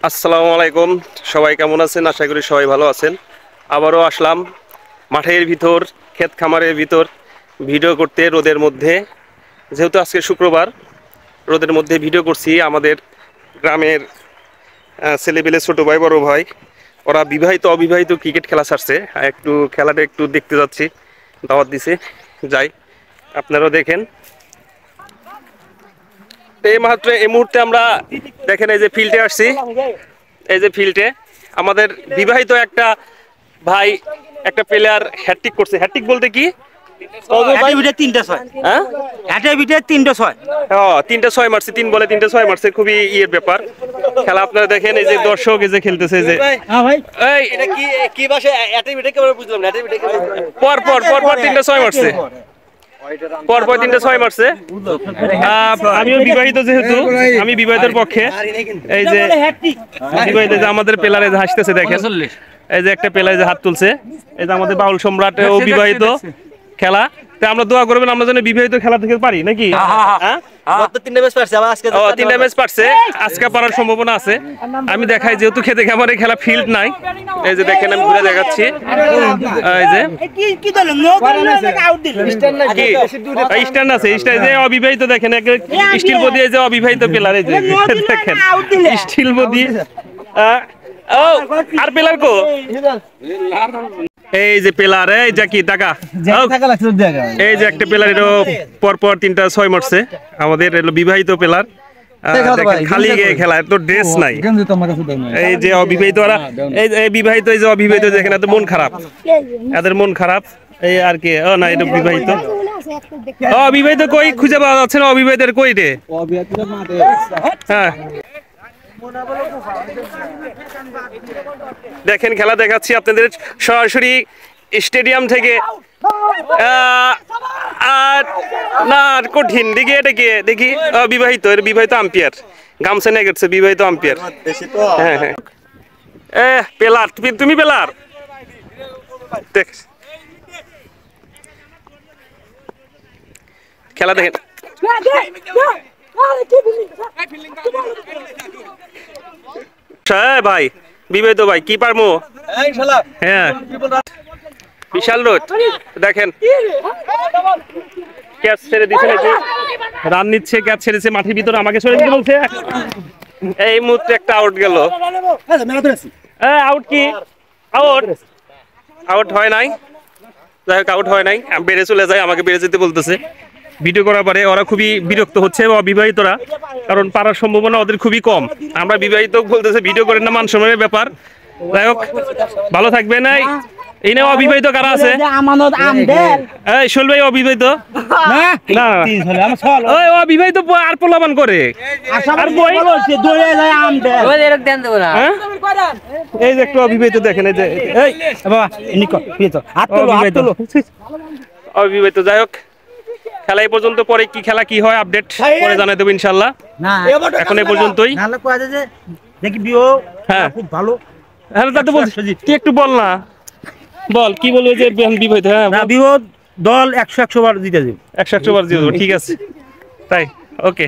আসসালামু আলাইকুম, সবাই কেমন আছেন? আশা করি সবাই ভালো আছেন। আবারও আসলাম মাঠের ভিতর, ক্ষেত খামারের ভিতর ভিডিও করতে রোদের মধ্যে। যেহেতু আজকে শুক্রবার, রোদের মধ্যে ভিডিও করছি। আমাদের গ্রামের ছেলেপেলে, ছোটো ভাই, বড় ভাই, ওরা বিবাহিত অবিবাহিত ক্রিকেট খেলা ছাড়ছে। একটু খেলাটা একটু দেখতে যাচ্ছি, দাওয়াত দিছে, যাই, আপনারাও দেখেন। এই মুহূর্তে আমরা দেখেন এই যে ফিল্ডে আসছি। এই যে ফিল্ডে আমাদের বিবাহিত একটা ভাই, একটা প্লেয়ার হ্যাটট্রিক করছে। হ্যাটট্রিক বলতে কি? তিনটা ছয় মারছে, 3 বলে 3টা 6 মারছে। খুবই ইয়ের ব্যাপার খেলা। আপনারা দেখেন এই যে দর্শক এই যে খেলতেছে, যে পর পর 3টা 6 মারছে, পরপর 3টা 6 মারছে। আমিও বিবাহিত, যেহেতু আমি বিবাহিতের পক্ষে। এই যে বিবাহিত, যে আমাদের প্লেয়ারে হাসতেছে দেখেন। এই যে একটা প্লেয়ার যে হাত তুলছে, এই যে আমাদের বাউল সম্রাট, ও বিবাহিত। খেলা আমরা দোয়া করবেন, আমরা যেন বিবাহিত খেলা থেকে পারি নাকি। তিনটা ম্যাচ পারছে, আজকে পারার সম্ভাবনা আছে। আমি দেখাই, যেহেতু খেতে খামারে খেলা, ফিল্ড নাই। এই যে দেখেন, আমি ঘুরে দেখাচ্ছি। এই যে স্ট্যান্ড আছে, যে অবিবাহিত দেখেন, স্টিল বডি, যে অবিবাহিত প্লেয়ার, এই যে দেখেন স্টিল বডি। আর প্লেয়ার কো? এই যে প্লেয়ার, এই যে কি টাকা, এই যে একটা প্লেয়ার, এটা পরপর 3টা 6 মারছে। আমাদের বিবাহিত প্লেয়ার, খালি গিয়ে খেলা, তো ড্রেস নাই। এই যে অবিবাহিত, এই বিবাহিত, এই যে অবিবাহিত দেখেন, এত মন খারাপ, এদের মন খারাপ। এই আর কি, না এটা বিবাহিত। অবিবাহিত কই খুঁজে পাওয়া যাচ্ছে না? অবিবাহিতের কই রে? হ্যাঁ, দেখেন খেলা দেখাচ্ছি আপনাদের সরাসরি স্টেডিয়াম থেকে। না কঠিন, দেখি এটা কি, দেখি বিবাহিত, বিবাহিত আম্পায়ার গামছা নিয়ে গেছে, বিবাহিত আম্পায়ার। হ্যাঁ হ্যাঁ, পেলার, তুমি পেলার দেখ, খেলা দেখেন। ভাই বিবাহিত ভাই, কি পারমো? হ্যাঁ, বিশাল রোড দেখেন। ক্যাচ ছেড়ে দিচ্ছে নাকি, রান নিচ্ছে, ক্যাচ ছেড়েছে মাঠের ভিতরে, আমাকে সরে দিতে বলছে। এই মুহূর্তে একটা আউট গেল। আউট কি? আউট হয় নাই, যাই হোক আউট হয় নাই। আমি বেড়ে চলে যাই, আমাকে বেড়ে যেতে বলতেছে। ভিডিও করার পরে ওরা খুবই বিরক্ত হচ্ছে, অবিবাহিতরা, কারণ পারার সম্ভাবনা ওদের খুবই কম। আমরা বিবাহিত বলতেছে ভিডিও করেন না, মান সম্মানের ব্যাপার। যাই হোক, ভালো থাকবেন। এই নিয়ে অবিবাহিত কারা আছে? এই শোল ভাই অবিবাহিত না, ওই অবিবাহিত আর পোলাপান করে। এই যে একটু অবিবাহিত দেখেন, এই যে অবিবাহিত। যাই হোক, খেলা এই পর্যন্ত, পরে কি খেলা কি হয় আপডেট পরে জানাই দেবো ইনশাল্লাহ। এখন এই পর্যন্তই। হ্যাঁ, খুব ভালো। হ্যাঁ, দাদু বল, তুই একটু বল না, বল কি বলবো। যে বিবাহিত, হ্যাঁ বিবাহ দল 100 বার জিতে যাবে, 100 বার জিতে যাবে। ঠিক আছে, তাই, ওকে।